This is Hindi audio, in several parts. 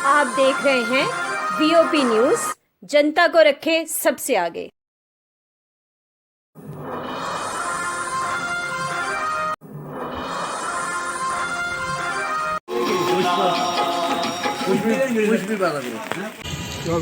आप देख रहे हैं वीओपी न्यूज, जनता को रखे सबसे आगे। कुछ भी बात करो।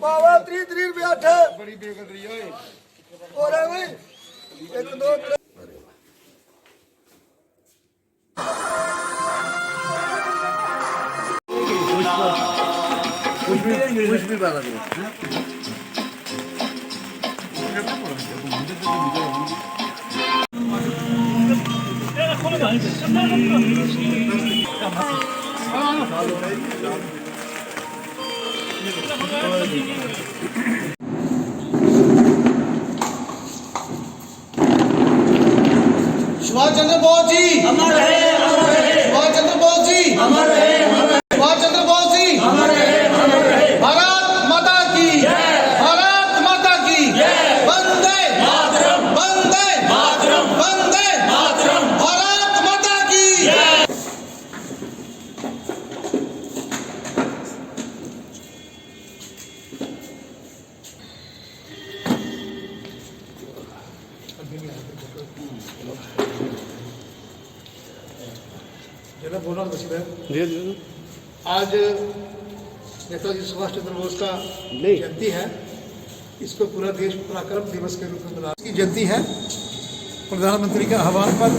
बाबा त्री त्री बैठे बड़ी बेकदरी है और है एक दो कुछ भी बात करो। सुभाष चंद्र बोस जी अमर है, अमर है। सुभाष चंद्र बोस जी अमर है, अमर है। सुभाष चंद्र बोस जी अमर है, अमर है। भारत माता की जय, भारत माता की जय। वंदे मातरम, वंदे मातरम, वंदे मातरम। भारत माता की जय। आज नेताजी सुभाष चंद्र बोस का जयंती है। इसको पूरा देश पराक्रम दिवस के रूप में मना, इसकी जयंती है। प्रधानमंत्री के आह्वान पर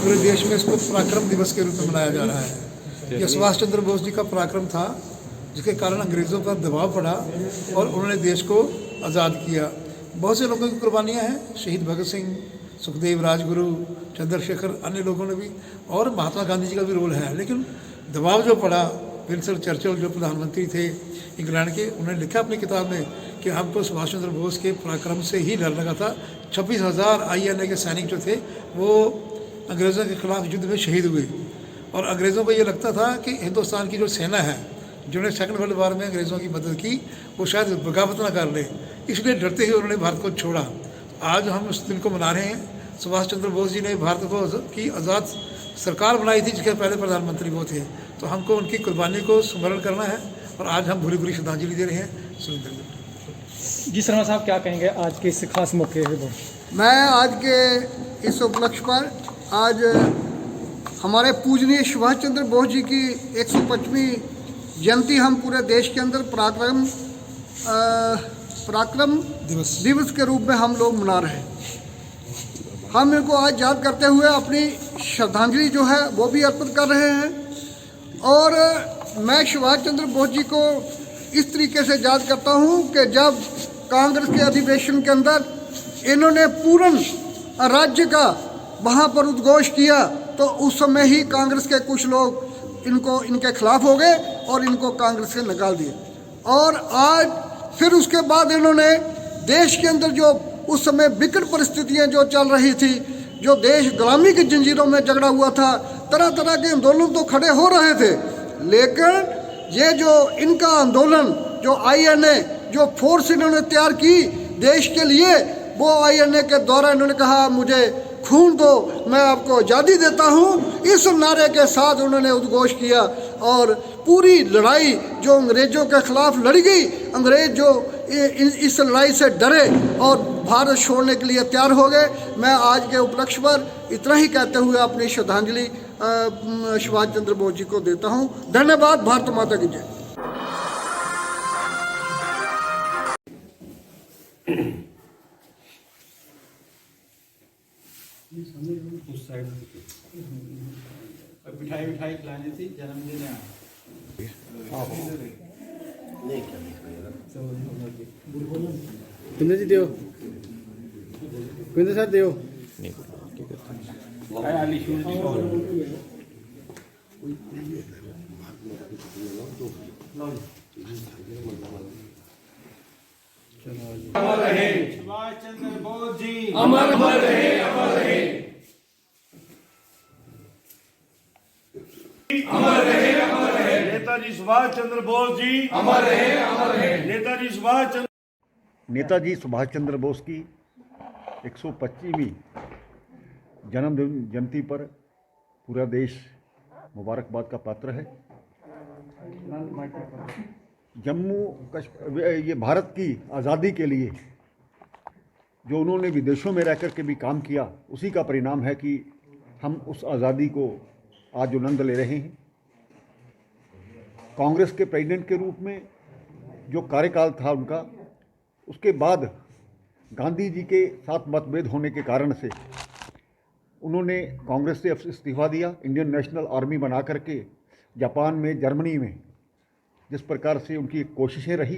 पूरे देश में इसको पराक्रम दिवस के रूप में मनाया जा रहा है। यह सुभाष चंद्र बोस जी का पराक्रम था, जिसके कारण अंग्रेज़ों पर दबाव पड़ा और उन्होंने देश को आज़ाद किया। बहुत से लोगों की कुर्बानियाँ हैं, शहीद भगत सिंह, सुखदेव, राजगुरु, चंद्रशेखर, अन्य लोगों ने भी, और महात्मा गांधी जी का भी रोल है। लेकिन दबाव जो पड़ा, विंस्टन चर्चिल जो प्रधानमंत्री थे इंग्लैंड के, उन्होंने लिखा अपनी किताब में कि हमको सुभाष चंद्र बोस के पराक्रम से ही डर लगा था। 26,000 INA के सैनिक जो थे वो अंग्रेज़ों के खिलाफ युद्ध में शहीद हुए, और अंग्रेज़ों को ये लगता था कि हिंदुस्तान की जो सेना है, जिन्होंने सेकंड वर्ल्ड वॉर में अंग्रेज़ों की मदद की, वो शायद बगावत ना कर ले, इसलिए डरते ही उन्होंने भारत को छोड़ा। आज हम उस दिन को मना रहे हैं। सुभाष चंद्र बोस जी ने भारत को की आज़ाद सरकार बनाई थी, जिसके पहले प्रधानमंत्री वो थे। तो हमको उनकी कुर्बानी को स्मरण करना है, और आज हम भूरी भूरी श्रद्धांजलि दे रहे हैं। सुरेंद्र जी शर्मा साहब, क्या कहेंगे आज के इस खास मौके पर? मैं आज के इस उपलक्ष्य पर, आज हमारे पूजनीय सुभाष चंद्र बोस जी की 125वीं जयंती हम पूरे देश के अंदर पराक्रम दिवस के रूप में हम लोग मना रहे हैं। हम इनको आज याद करते हुए अपनी श्रद्धांजलि जो है वो भी अर्पित कर रहे हैं। और मैं सुभाष चंद्र बोस जी को इस तरीके से याद करता हूँ कि जब कांग्रेस के अधिवेशन के अंदर इन्होंने पूर्ण राज्य का वहाँ पर उद्घोष किया, तो उस समय ही कांग्रेस के कुछ लोग इनके खिलाफ हो गए और इनको कांग्रेस से निकाल दिए। और आज फिर उसके बाद इन्होंने देश के अंदर जो उस समय विकट परिस्थितियां जो चल रही थी, जो देश गुलामी की जंजीरों में जकड़ा हुआ था, तरह तरह के आंदोलन तो खड़े हो रहे थे, लेकिन ये जो इनका आंदोलन, जो INA जो फोर्स इन्होंने तैयार की देश के लिए, वो INA के द्वारा इन्होंने कहा मुझे खून दो, मैं आपको आज़ादी देता हूँ, इस नारे के साथ उन्होंने उद्घोष किया। और पूरी लड़ाई जो अंग्रेज़ों के खिलाफ लड़ी गई, अंग्रेज़ जो इस लड़ाई से डरे और भारत छोड़ने के लिए तैयार हो गए। मैं आज के उपलक्ष्य पर इतना ही कहते हुए अपनी श्रद्धांजलि सुभाष चंद्र बोस जी को देता हूँ। धन्यवाद। भारत माता की जय। उस साइड मिठाई मिठाई खिलानी थी, जन्मदिन है। कुंदर जी दियो, कुंदर सर दियो। सुभाष चंद्र बोस जी नेताजी सुभाष चंद्र बोस जी अमर रहे नेताजी सुभाष चंद्र नेताजी सुभाष चंद्र बोस की 125वीं जन्मदिन जयंती पर पूरा देश मुबारकबाद का पात्र है। जम्मू कश्मीर, ये भारत की आज़ादी के लिए जो उन्होंने विदेशों में रह कर के भी काम किया, उसी का परिणाम है कि हम उस आज़ादी को आज आनंद ले रहे हैं। कांग्रेस के प्रेसिडेंट के रूप में जो कार्यकाल था उनका, उसके बाद गांधी जी के साथ मतभेद होने के कारण से उन्होंने कांग्रेस से इस्तीफा दिया, इंडियन नेशनल आर्मी बना करके जापान में, जर्मनी में जिस प्रकार से उनकी कोशिशें रही,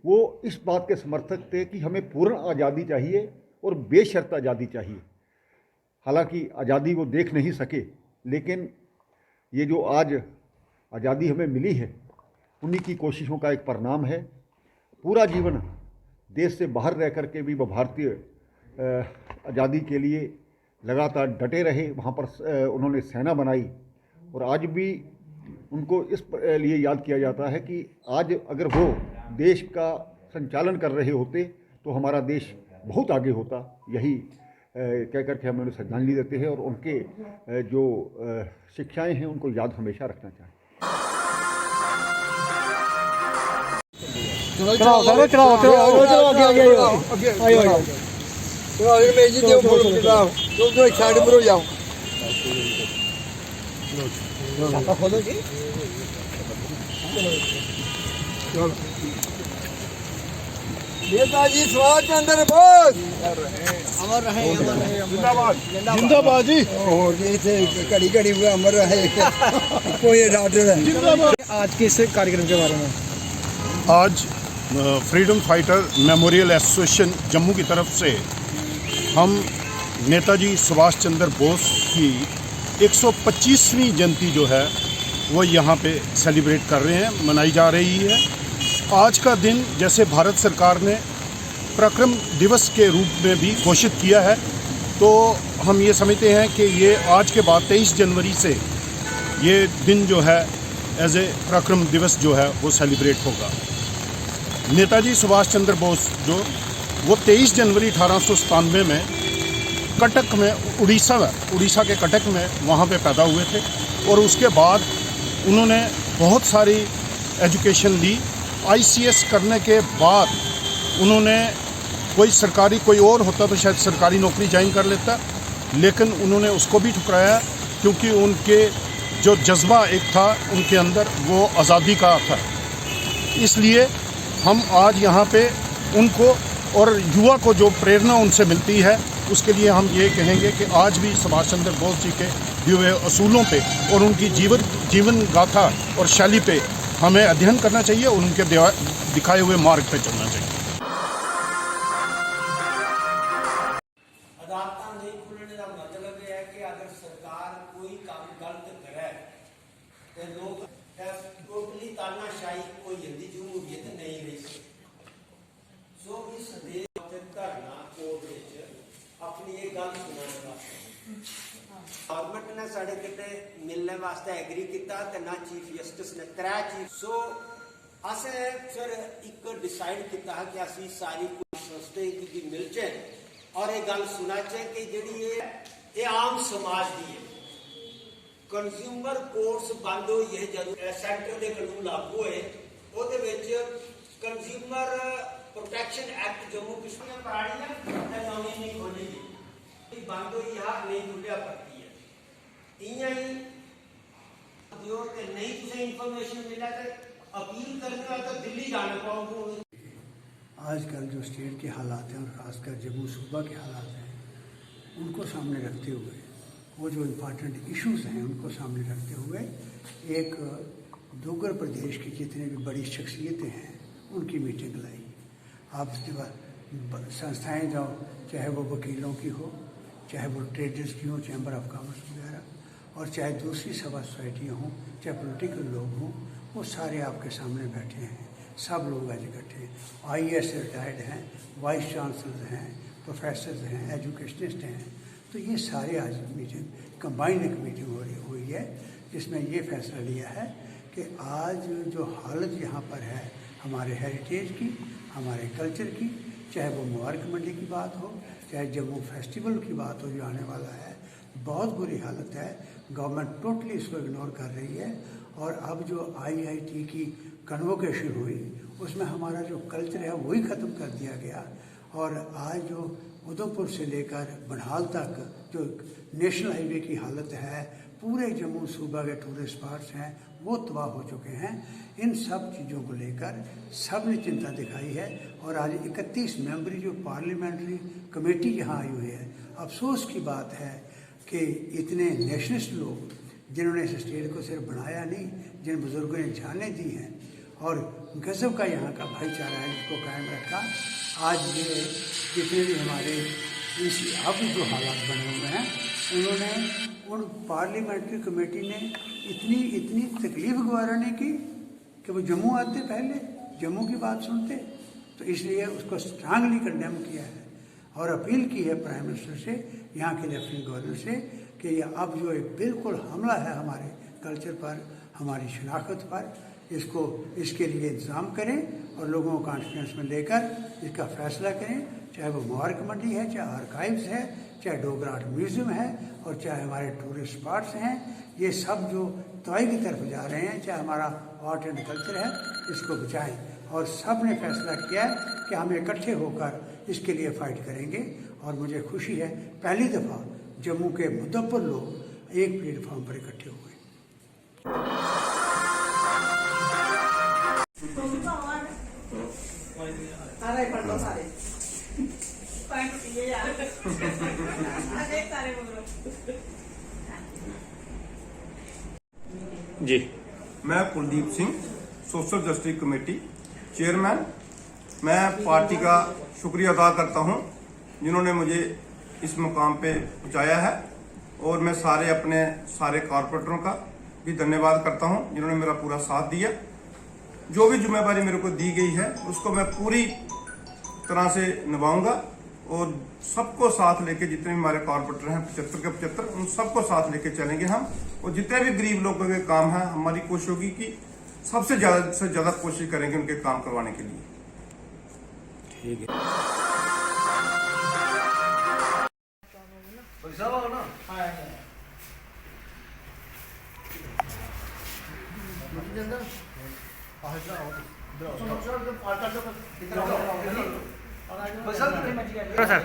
वो इस बात के समर्थक थे कि हमें पूर्ण आज़ादी चाहिए और बेशर्त आज़ादी चाहिए। हालांकि आज़ादी वो देख नहीं सके, लेकिन ये जो आज आज़ादी हमें मिली है, उन्हीं की कोशिशों का एक परिणाम है। पूरा जीवन देश से बाहर रह कर के भी वो भारतीय आज़ादी के लिए लगातार डटे रहे। वहाँ पर उन्होंने सेना बनाई और आज भी उनको इस लिए याद किया जाता है कि आज अगर वो देश का संचालन कर रहे होते तो हमारा देश बहुत आगे होता। यही कह कर के हम उन्हें श्रद्धांजलि देते हैं और उनके जो शिक्षाएं हैं उनको याद हमेशा रखना चाहिए। नेताजी सुभाष चंद्र बोस अमर रहे जिंदाबाद जी। और ये घड़ी घड़ी हुआ अमर रहे कोई डॉक्टर है। आज के इस कार्यक्रम के बारे में आज freedom fighter memorial association Jammu की तरफ से हम नेताजी सुभाष चंद्र बोस की 125वीं जयंती जो है वो यहाँ पे सेलिब्रेट कर रहे हैं, मनाई जा रही है। आज का दिन जैसे भारत सरकार ने पराक्रम दिवस के रूप में भी घोषित किया है, तो हम ये समझते हैं कि ये आज के बाद 23 जनवरी से ये दिन जो है एज ए पराक्रम दिवस जो है वो सेलिब्रेट होगा। नेताजी सुभाष चंद्र बोस जो वो 23 जनवरी 1897 में कटक में, उड़ीसा के कटक में वहाँ पे पैदा हुए थे और उसके बाद उन्होंने बहुत सारी एजुकेशन ली। ICS करने के बाद उन्होंने कोई और होता तो शायद सरकारी नौकरी ज्वाइन कर लेता, लेकिन उन्होंने उसको भी ठुकराया क्योंकि उनके जो जज्बा एक था उनके अंदर वो आज़ादी का था। इसलिए हम आज यहाँ पे उनको और युवा को जो प्रेरणा उनसे मिलती है उसके लिए हम ये कहेंगे कि आज भी सुभाष चंद्र बोस जी के दिए हुए असूलों पे और उनकी जीवन गाथा और शैली पे हमें अध्ययन करना चाहिए और उनके दिखाए हुए मार्ग पे चलना चाहिए। अदालतां नहीं खुलने का मतलब यह है कि अगर सरकार कोई काम गलत करे तो लोग टोटली तानाशाही कोई हिंदी जमहूरियत नहीं रही सकती। सो इस देश धरना कोर्ट अपनी ये गल सुनाने गवर्नमेंट ने साढ़े किते मिलने वास्ते एग्री किया तो ना चीफ जस्टिस ने 3 चीफ। सो असें फिर एक डिसाइड किया कि असी सारी संस्था की मिलचे और ये गल सुनाचे कि जी ये आम समाज की है। कंज्यूमर कोर्ट्स बंद हुई है जब सेंटर के कानून लागू होए, consumer protection act Jammu Kashmir पराड़ियां नवी नहीं खोली बंद हुई है, नहीं खुलिया करती है। इं ही जो नहीं तुझे इंफॉर्मेशन मिला तो अपील करने तो दिल्ली जाना पाऊंगा। आजकल जो स्टेट के हालात हैं और ख़ासकर जम्मू सूबा के हालात हैं उनको सामने रखते हुए, वो जो इम्पॉर्टेंट इश्यूज हैं उनको सामने रखते हुए एक डोगर प्रदेश की जितनी भी बड़ी शख्सियतें हैं उनकी मीटिंग लाई। आप इसके बाद संस्थाएँ जाओ, चाहे वो वकीलों की हो, चाहे वो ट्रेडर्स की हो, चैम्बर ऑफ कॉमर्स वगैरह, और चाहे दूसरी सभा सोसाइटियाँ हों, चाहे पॉलिटिकल लोग हों, वो सारे आपके सामने बैठे हैं। सब लोग आज इकट्ठे हैं। IAS से रिटायर्ड हैं, वाइस चांसलर हैं, प्रोफेसर हैं, एजुकेशनिस्ट हैं। तो ये सारे आज मीटिंग कंबाइंड एक मीटिंग हुई है जिसमें ये फैसला लिया है कि आज जो हालत यहाँ पर है हमारे हेरिटेज की, हमारे कल्चर की, चाहे वो मुबारक मंडी की बात हो, चाहे जम्मू फेस्टिवल की बात हो जो आने वाला है, बहुत बुरी हालत है। गवर्नमेंट टोटली इसको इग्नोर कर रही है। और अब जो IIT की कन्वोकेशन हुई उसमें हमारा जो कल्चर है वही ख़त्म कर दिया गया। और आज जो उधमपुर से लेकर बनिहाल तक जो नेशनल हाईवे की हालत है, पूरे जम्मू सूबा के टूरिस्ट स्पॉट्स हैं वो तबाह हो चुके हैं। इन सब चीज़ों को लेकर सब ने चिंता दिखाई है। और आज 31 मेंबरी जो पार्लियामेंट्री कमेटी यहाँ आई हुई है, अफसोस की बात है कि इतने नेशनलिस्ट लोग जिन्होंने इस स्टेट को सिर्फ बनाया नहीं, जिन बुजुर्गों ने जानें दी हैं और गज़ब का यहाँ का भाईचारा है जिसको कायम रखा, आज ये जितने भी हमारे इस अब जो हालात बने हुए हैं उन्होंने उन पार्लियामेंट्री कमेटी ने इतनी तकलीफ गवारा नहीं की कि वो जम्मू आते, पहले जम्मू की बात सुनते। तो इसलिए उसको स्ट्रांगली कंडेम किया है और अपील की है प्राइम मिनिस्टर से, यहाँ के लेफ्टिनेंट गवर्नर से कि ये अब जो एक बिल्कुल हमला है हमारे कल्चर पर, हमारी शनाख्त पर, इसके लिए इंतज़ाम करें और लोगों को कॉन्फिडेंस में लेकर इसका फैसला करें। चाहे वो मुबारक मंडी है, चाहे आर्काइव्स है, चाहे डोगरा आर्ट म्यूज़ियम है और चाहे हमारे टूरिस्ट स्पॉट्स हैं, ये सब जो तबाही की तरफ जा रहे हैं, चाहे हमारा आर्ट एंड कल्चर है, इसको बचाएं। और सब ने फैसला किया है कि हम इकट्ठे होकर इसके लिए फ़ाइट करेंगे। और मुझे खुशी है पहली दफ़ा जम्मू के मुद्दों लोग एक प्लेटफॉर्म पर इकट्ठे हुए। जी, मैं Kuldeep Singh, social justice committee chairman. मैं पार्टी का शुक्रिया अदा करता हूं जिन्होंने मुझे इस मुकाम पे पहुंचाया है और मैं अपने सारे कॉरपोरेटरों का भी धन्यवाद करता हूं जिन्होंने मेरा पूरा साथ दिया। जो भी जिम्मेदारी मेरे को दी गई है उसको मैं पूरी तरह से निभाऊंगा और सबको साथ लेके, जितने भी हमारे कॉरपोरेटर हैं 75 के 75, उन सबको साथ लेके चलेंगे हम। और जितने भी गरीब लोगों के काम हैं, हमारी कोशिश होगी कि सबसे ज्यादा से ज्यादा कोशिश करेंगे उनके काम करवाने के लिए। ठीक है। चलो सर,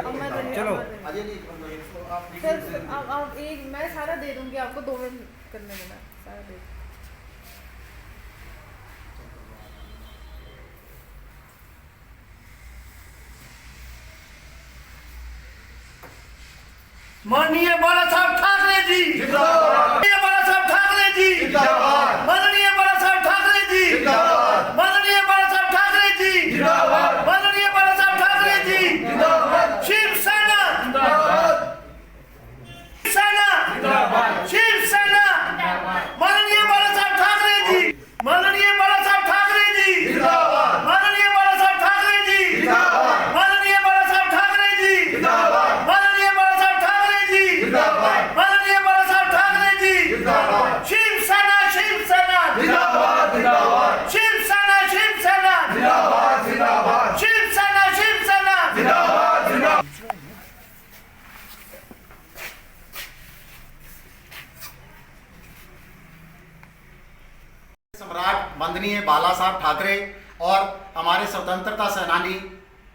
आप एक मैं सारा दे दूंगी आपको, 2 मिनट करने देना, सारा दे। माननीय बाला साहब ठाकरे जी जिंदाबाद, माननीय बाला साहब ठाकरे जी जिंदाबाद, माननीय बाला साहब ठाकरे जी जिंदाबाद, माननीय बाला साहब ठाकरे जी जिंदाबाद, माननीय बाला साहब ठाकरे जी जिंदाबाद, शिवसेना जिंदाबाद, सेना जिंदाबाद, शिवसेना जिंदाबाद, माननीय बाला साहब ठाकरे जी, माननीय बाला साहब ठाकरे जी जिंदाबाद, माननीय बाला साहब ठाकरे जी जिंदाबाद, माननीय बाला साहब ठाकरे जी जिंदाबाद, माननीय बाला साहब ठाकरे जी जिंदाबाद, माननीय बाला साहब ठाकरे जी जिंदाबाद, शिवसेना शिवसेना जिंदाबाद जिंदाबाद, शिवसेना शिवसेना जिंदाबाद जिंदाबाद, शिवसेना शिवसेना जिंदाबाद जिंदाबाद। सम्राट वंदनीय बाला साहब ठाकरे और हमारे स्वतंत्रता सेनानी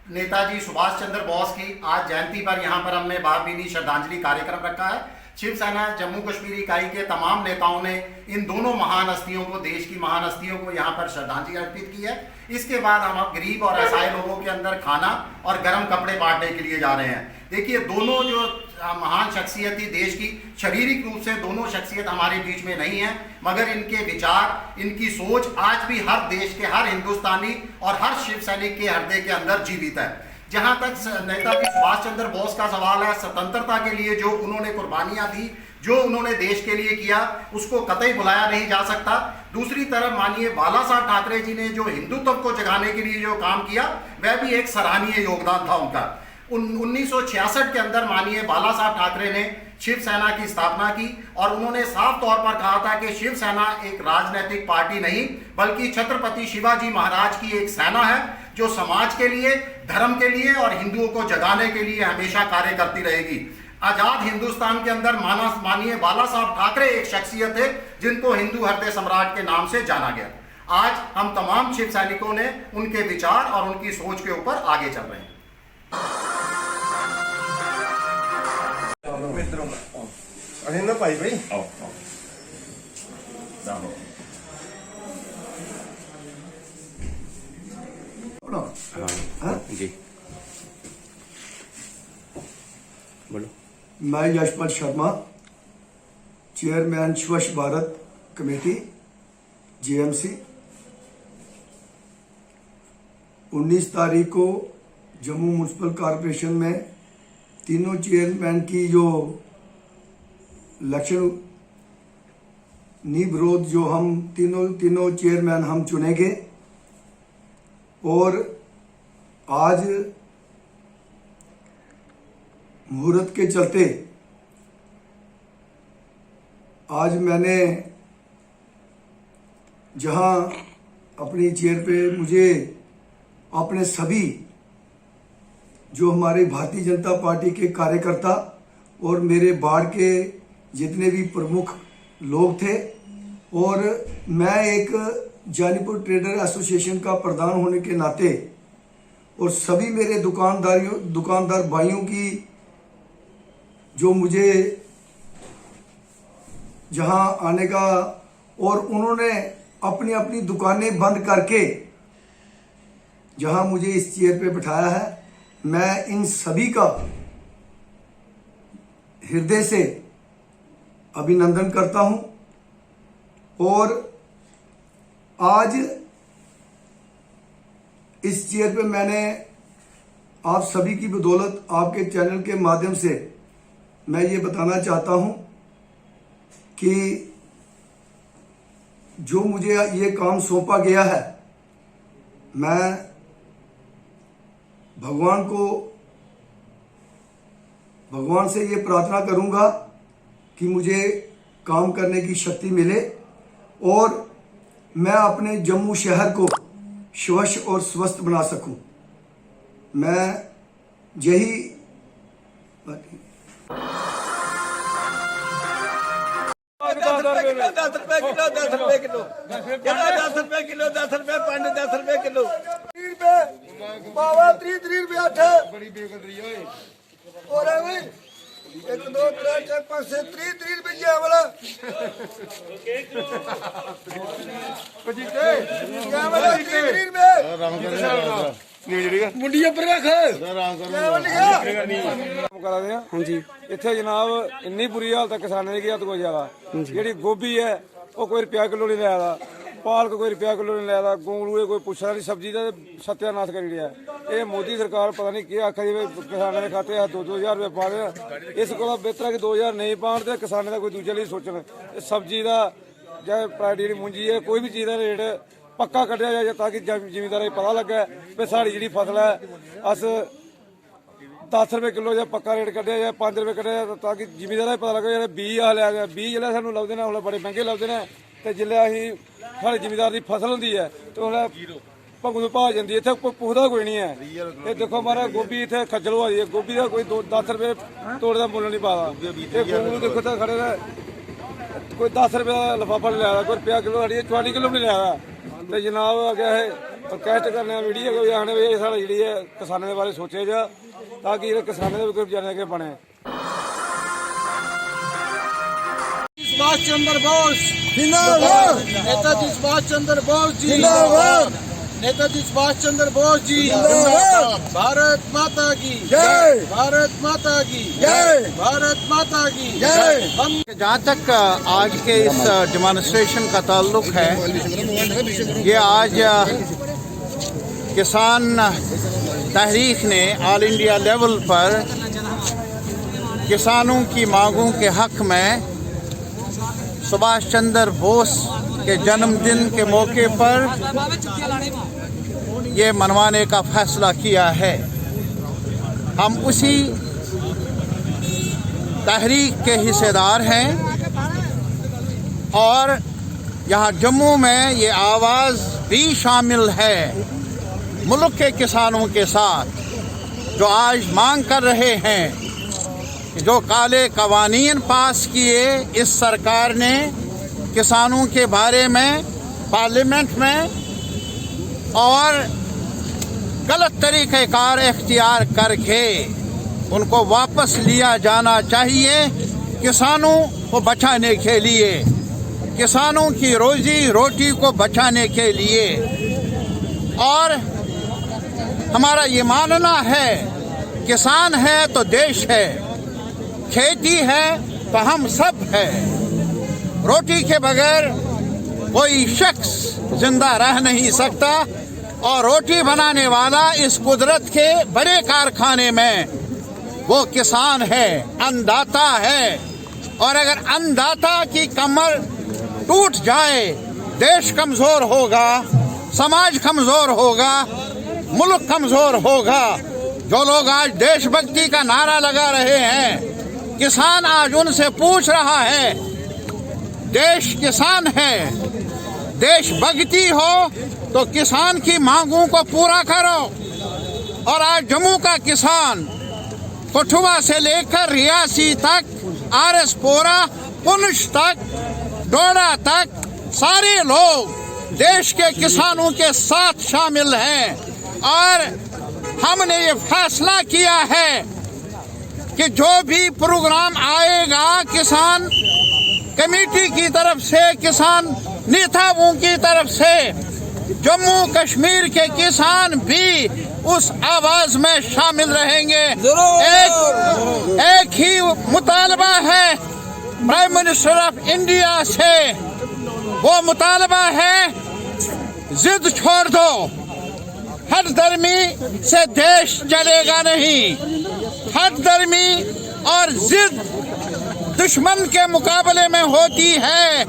नेताजी सुभाष चंद्र बोस की आज जयंती पर यहाँ पर हमने भावभीनी श्रद्धांजलि कार्यक्रम रखा है। शिवसेना जम्मू कश्मीर इकाई के तमाम नेताओं ने इन दोनों महान हस्तियों को, देश की महान हस्तियों को यहाँ पर श्रद्धांजलि अर्पित की है। इसके बाद हम गरीब और असहाय लोगों के अंदर खाना और गर्म कपड़े बांटने के लिए जा रहे हैं। देखिए, दोनों जो महान शख्सियत थी देश की, शारीरिक रूप से दोनों शख्सियत हमारे बीच में नहीं है, मगर इनके विचार, इनकी सोच आज भी हर देश के, हर हिंदुस्तानी और हर शिव सैनिक के हृदय के अंदर जीवित है। जहां तक नेताजी सुभाष चंद्र बोस का सवाल है, स्वतंत्रता के लिए जो उन्होंने कुर्बानियां दी, जो उन्होंने देश के लिए किया, उसको कतई भुलाया नहीं जा सकता। दूसरी तरफ माननीय बाला साहब ठाकरे जी ने जो हिंदुत्व को जगाने के लिए जो काम किया, वह भी एक सराहनीय योगदान था उनका। 1966 के अंदर माननीय बाला साहब ठाकरे ने शिवसेना की स्थापना की और उन्होंने साफ तौर पर कहा था कि शिवसेना एक राजनीतिक पार्टी नहीं बल्कि छत्रपति शिवाजी महाराज की एक सेना है जो समाज के लिए, धर्म के लिए और हिंदुओं को जगाने के लिए हमेशा कार्य करती रहेगी। आजाद हिंदुस्तान के अंदर माननीय बाला साहब ठाकरे एक शख्सियत थे जिनको हिंदू हृदय सम्राट के नाम से जाना गया। आज हम तमाम शिव सैनिकों ने उनके विचार और उनकी सोच के ऊपर आगे चल रहे हैं। भाई भाई जी बोलो। मैं यशपाल शर्मा, चेयरमैन स्वच्छ भारत कमेटी जीएमसी। 19 तारीख को जम्मू म्यूनसिपल कॉरपोरेशन में तीनों चेयरमैन की जो इलेक्शन विरोध जो हम तीनों चेयरमैन हम चुनेंगे और आज मुहूर्त के चलते आज मैंने जहां अपनी चेयर पे मुझे अपने सभी जो हमारे भारतीय जनता पार्टी के कार्यकर्ता और मेरे बाढ़ के जितने भी प्रमुख लोग थे और मैं एक जानीपुर ट्रेडर एसोसिएशन का प्रधान होने के नाते और सभी मेरे दुकानदार भाइयों की जो मुझे जहां आने का और उन्होंने अपनी अपनी दुकानें बंद करके जहां मुझे इस चेयर पे बिठाया है, मैं इन सभी का हृदय से अभिनंदन करता हूं। और आज इस चेयर पे मैंने आप सभी की बदौलत आपके चैनल के माध्यम से मैं ये बताना चाहता हूं कि जो मुझे ये काम सौंपा गया है, मैं भगवान से ये प्रार्थना करूंगा कि मुझे काम करने की शक्ति मिले और मैं अपने जम्मू शहर को स्वच्छ और स्वस्थ बना सकूं। मैं यही बड़ी बेकदरी है और है 1 2 3 4 5 6 30 रुपया वाला क्या वाला 30 में मुंडिया पर रख करा दे। हाँ जी इत्थे जनाब इन्नी बुरी हालत है किसानों की हद कोई ज्यादा। जी गोभी है वो कोई रुपया किलो नहीं लिया, पालक कोई रुपया किलो नहीं लिया, गोंगलू कोई पुछना नहीं, सब्जी का सत्यानाश कर दिया। ये मोदी सरकार पता नहीं क्या आखा जी किसानों के खाते 2-2 हज़ार रुपये पा रहे। इस को बेहतर है कि 2 हज़ार नहीं पाने तो किसानों का कोई दूजे लिए सोचना। सब्जी का चाहे प्राइवेट मुंजी है कोई भी चीज़ का रेट पक्का कटिया जाए ताकि जिमीदार पता लगे भी साड़ी जी फसल है अस 10 रुपये किलो या पक्का रेट कटिया जाए 5 रुपये कटिया जाए ताकि जिमीदार पता लगे जो बीज आ लिया बीज जिले सूँ लभदे ने उसले बड़े महंगे लभदे ने तो जिले अं साढ़े जिमीदार की फसल होंगी है तो उसले भगू भाव जाती है। इतने पुखदा कोई नहीं है। ये देखो हमारा गोभी इतने खज्जल हो रही है, गोभी का कोई 10 रुपये तोड़े का मुल नहीं पा रहा। गोंगलू देखो तो खड़े कोई 10 रुपये का लिफाफा नहीं लिया, कोई रुपया किलो साड़ी 40 किलो नहीं लिया। तो जनाब अगर है रिक्वेस्ट करने वीडियो कोई आने साढ़े जी है किसानों के बारे सोचे जा ताकि किसानों के भी कोई जाने के बने। सुभाष चंद्र बोस जिंदाबाद, नेताजी सुभाष चंद्र बोस जी जिंदाबाद, नेताजी सुभाष चंद्र बोस जी जिंदाबाद, भारत माता की जय, भारत माता की जय, भारत माता की जय। हम जहाँ तक आज के इस डेमोन्स्ट्रेशन का ताल्लुक है, ये आज किसान तहरीक ने ऑल इंडिया लेवल पर किसानों की मांगों के हक में सुभाष चंद्र बोस के जन्मदिन के मौके पर ये मनवाने का फैसला किया है। हम उसी तहरीक के हिस्सेदार हैं और यहाँ जम्मू में ये आवाज़ भी शामिल है मुल्क के किसानों के साथ, जो आज मांग कर रहे हैं कि जो काले कवानीन पास किए इस सरकार ने किसानों के बारे में पार्लियामेंट में, और गलत तरीक़ेकार इख्तियार करके उनको वापस लिया जाना चाहिए किसानों को बचाने के लिए, किसानों की रोजी रोटी को बचाने के लिए। और हमारा ये मानना है किसान है तो देश है, खेती है तो हम सब है। रोटी के बगैर कोई शख्स जिंदा रह नहीं सकता और रोटी बनाने वाला इस कुदरत के बड़े कारखाने में वो किसान है, अन्नदाता है। और अगर अन्नदाता की कमर टूट जाए, देश कमजोर होगा, समाज कमजोर होगा, मुल्क कमजोर होगा। जो लोग आज देशभक्ति का नारा लगा रहे हैं, किसान आज उनसे पूछ रहा है, देश किसान है, देशभक्ति हो तो किसान की मांगों को पूरा करो। और आज जम्मू का किसान कठुआ से लेकर रियासी तक, RS पोरा, पुंछ तक, डोडा तक, सारे लोग देश के किसानों के साथ शामिल हैं। और हमने ये फैसला किया है कि जो भी प्रोग्राम आएगा किसान कमेटी की तरफ से, किसान नेताओं की तरफ से, जम्मू कश्मीर के किसान भी उस आवाज में शामिल रहेंगे। एक ही मुतालबा है प्राइम मिनिस्टर ऑफ इंडिया से, वो मुतालबा है जिद छोड़ दो, हर धर्मी से देश चलेगा नहीं। हर धर्मी और जिद दुश्मन के मुकाबले में होती है।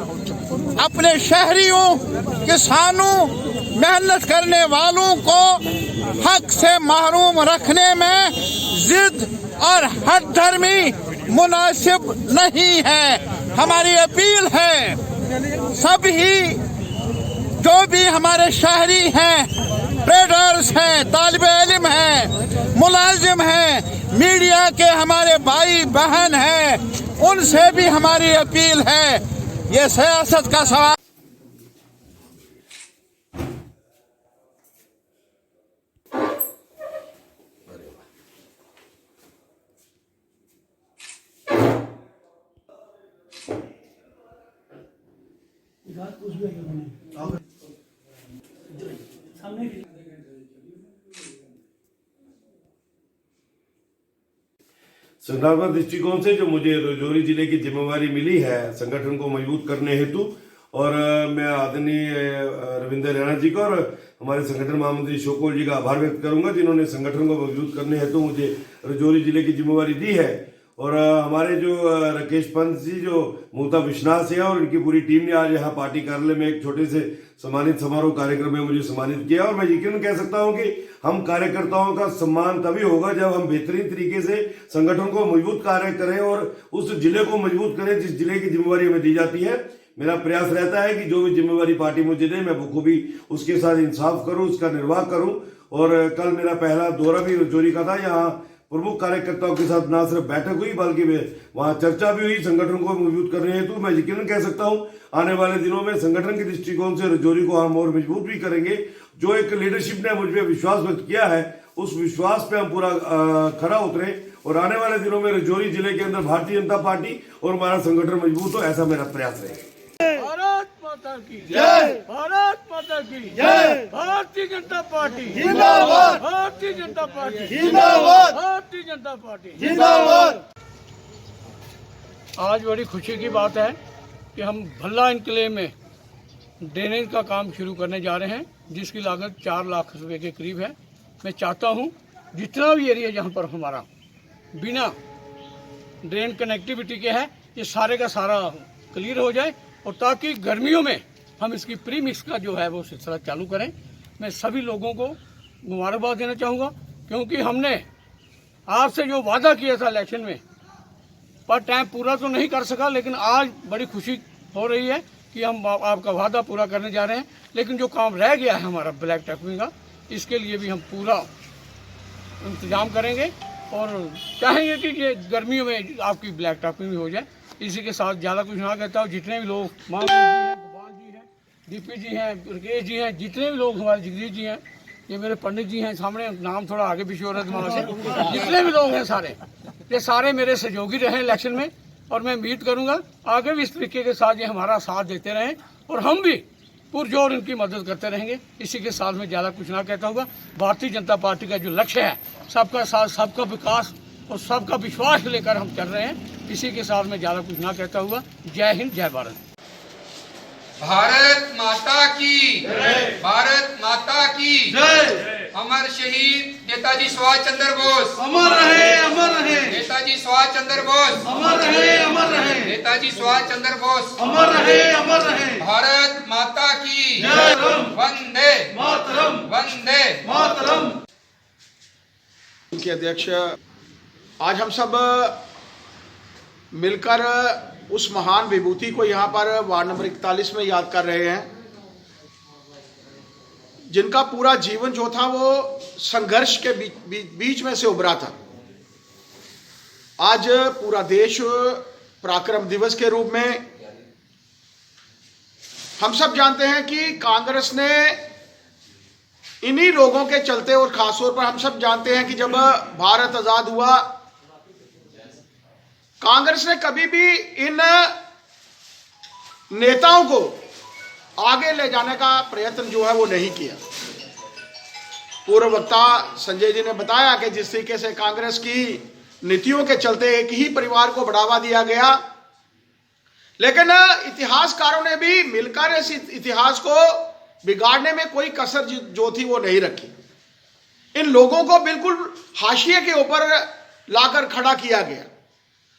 अपने शहरियों, किसानों, मेहनत करने वालों को हक से महरूम रखने में जिद और हर धर्मी मुनासिब नहीं है। हमारी अपील है सभी जो भी हमारे शहरी हैं, ट्रेडर्स हैं, तालिबे इल्म हैं, मुलाजिम हैं, मीडिया के हमारे भाई बहन हैं, उनसे भी हमारी अपील है, ये सियासत का सवाल संगठनात्मक दृष्टिकोण से जो मुझे राजौरी जिले की जिम्मेवारी मिली है संगठन को मजबूत करने हेतु, और मैं आदरणीय रविंद्र रैना जी का और हमारे संगठन महामंत्री शोकोल जी का आभार व्यक्त करूंगा जिन्होंने संगठन को मजबूत करने हेतु मुझे राजौरी जिले की जिम्मेवारी दी है। और हमारे जो राकेश पंत जी जो मूलता विश्वनाथ से है और इनकी पूरी टीम ने आज यहाँ पार्टी कार्यालय में एक छोटे से सम्मानित समारोह कार्यक्रम में मुझे सम्मानित किया। और मैं यकीन कह सकता हूँ कि हम कार्यकर्ताओं का सम्मान तभी होगा जब हम बेहतरीन तरीके से संगठन को मजबूत कार्य करें और उस जिले को मजबूत करें जिस जिले की जिम्मेवारी हमें दी जाती है। मेरा प्रयास रहता है कि जो भी जिम्मेवारी पार्टी मुझे दे मैं बखूबी उसके साथ इंसाफ करूं, उसका निर्वाह करूं। और कल मेरा पहला दौरा भी राजौरी का था। यहाँ प्रमुख कार्यकर्ताओं के साथ न सिर्फ बैठक हुई बल्कि वहां चर्चा भी हुई संगठन को मजबूत करने हेतु। मैं यकीनन कह सकता हूं आने वाले दिनों में संगठन के दृष्टिकोण से राजौरी को हम और मजबूत भी करेंगे। जो एक लीडरशिप ने मुझ पर विश्वास व्यक्त किया है उस विश्वास पे हम पूरा खरा उतरे और आने वाले दिनों में राजौरी जिले के अंदर भारतीय जनता पार्टी और हमारा संगठन मजबूत हो, ऐसा मेरा प्रयास रहेगा। भारत माता की जय, भारत माता की जय, भारतीय जनता पार्टी जिंदाबाद, भारतीय जनता पार्टी जिंदाबाद, भारतीय जनता पार्टी जिंदाबाद। आज बड़ी खुशी की बात है कि हम भल्ला इनकलेव में ड्रेनेज का काम शुरू करने जा रहे हैं जिसकी लागत 4 लाख रुपए के करीब है। मैं चाहता हूं जितना भी एरिया जहां पर हमारा बिना ड्रेन कनेक्टिविटी के है ये सारे का सारा क्लियर हो जाए और ताकि गर्मियों में हम इसकी प्री मिक्स का जो है वो सिलसिला चालू करें। मैं सभी लोगों को मुबारकबाद देना चाहूँगा, क्योंकि हमने आपसे जो वादा किया था इलेक्शन में, पर टाइम पूरा तो नहीं कर सका, लेकिन आज बड़ी खुशी हो रही है कि हम आपका वादा पूरा करने जा रहे हैं। लेकिन जो काम रह गया है हमारा ब्लैक टॉपिंग का, इसके लिए भी हम पूरा इंतजाम करेंगे और चाहेंगे कि ये गर्मियों में आपकी ब्लैक टॉपिंग भी हो जाए। इसी के साथ ज़्यादा कुछ ना कहता हूँ। जितने भी लोग मामू जी हैं, गोपाल जी हैं, डीपी जी हैं, राकेश जी हैं, जितने भी लोग हमारे जगदीश जी हैं, ये मेरे पंडित जी हैं सामने, नाम थोड़ा आगे पीछे हो रहा है दिमाग से, जितने भी लोग हैं सारे, ये सारे मेरे सहयोगी रहे इलेक्शन में। और मैं उम्मीद करूँगा आगे भी इस तरीके के साथ ये हमारा साथ देते रहें और हम भी पुरजोर इनकी मदद करते रहेंगे। इसी के साथ में ज़्यादा कुछ ना कहता होगा। भारतीय जनता पार्टी का जो लक्ष्य है, सबका साथ, सबका विकास और सबका विश्वास लेकर हम चल रहे हैं। इसी के साथ में ज़्यादा कुछ ना कहता हुआ जय हिंद, जय भारत। भारत माता की जय, भारत माता की जय। अमर शहीद नेताजी सुभाष चंद्र बोस अमर रहे, अमर रहे। नेताजी सुभाष चंद्र बोस अमर रहे, अमर रहे। नेताजी सुभाष चंद्र बोस अमर रहे, अमर रहे। भारत माता की जय। वंदे मातरम, वंदे मातरम। उनके अध्यक्ष, आज हम सब मिलकर उस महान विभूति को यहाँ पर वार्ड नंबर 41 में याद कर रहे हैं, जिनका पूरा जीवन जो था वो संघर्ष के बीच में से उभरा था। आज पूरा देश पराक्रम दिवस के रूप में, हम सब जानते हैं कि कांग्रेस ने इन्हीं लोगों के चलते, और खासतौर पर हम सब जानते हैं कि जब भारत आजाद हुआ, कांग्रेस ने कभी भी इन नेताओं को आगे ले जाने का प्रयत्न जो है वो नहीं किया। पूर्व वक्ता संजय जी ने बताया कि जिस तरीके से कांग्रेस की नीतियों के चलते एक ही परिवार को बढ़ावा दिया गया, लेकिन इतिहासकारों ने भी मिलकर इस इतिहास को बिगाड़ने में कोई कसर जो थी वो नहीं रखी। इन लोगों को बिल्कुल हाशिए के ऊपर लाकर खड़ा किया गया।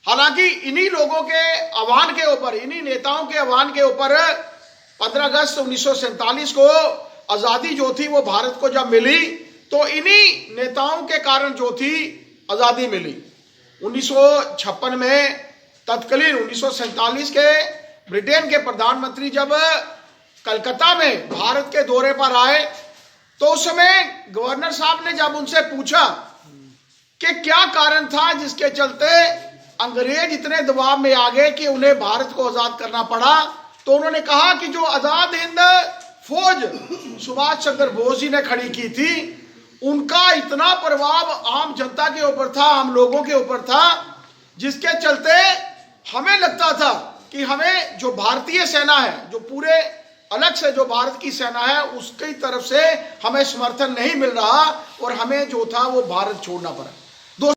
हालांकि इन्हीं लोगों के आह्वान के ऊपर, इन्हीं नेताओं के आह्वान के ऊपर 15 अगस्त 1947 को आज़ादी जो थी वो भारत को जब मिली, तो इन्हीं नेताओं के कारण जो थी आज़ादी मिली। 1956 में तत्कालीन 1947 के ब्रिटेन के प्रधानमंत्री जब कलकत्ता में भारत के दौरे पर आए, तो उस समय गवर्नर साहब ने जब उनसे पूछा कि क्या कारण था जिसके चलते अंग्रेज इतने दबाव में आ गए कि उन्हें भारत को आजाद करना पड़ा, तो उन्होंने कहा कि जो आजाद हिंद फौज सुभाष चंद्र बोस जी ने खड़ी की थी, उनका इतना प्रभाव आम जनता के ऊपर था, आम लोगों के ऊपर था, जिसके चलते हमें लगता था कि हमें जो भारतीय सेना है, जो पूरे अलग से जो भारत की सेना है, उसकी तरफ से हमें समर्थन नहीं मिल रहा और हमें जो था वो भारत छोड़ना पड़ा।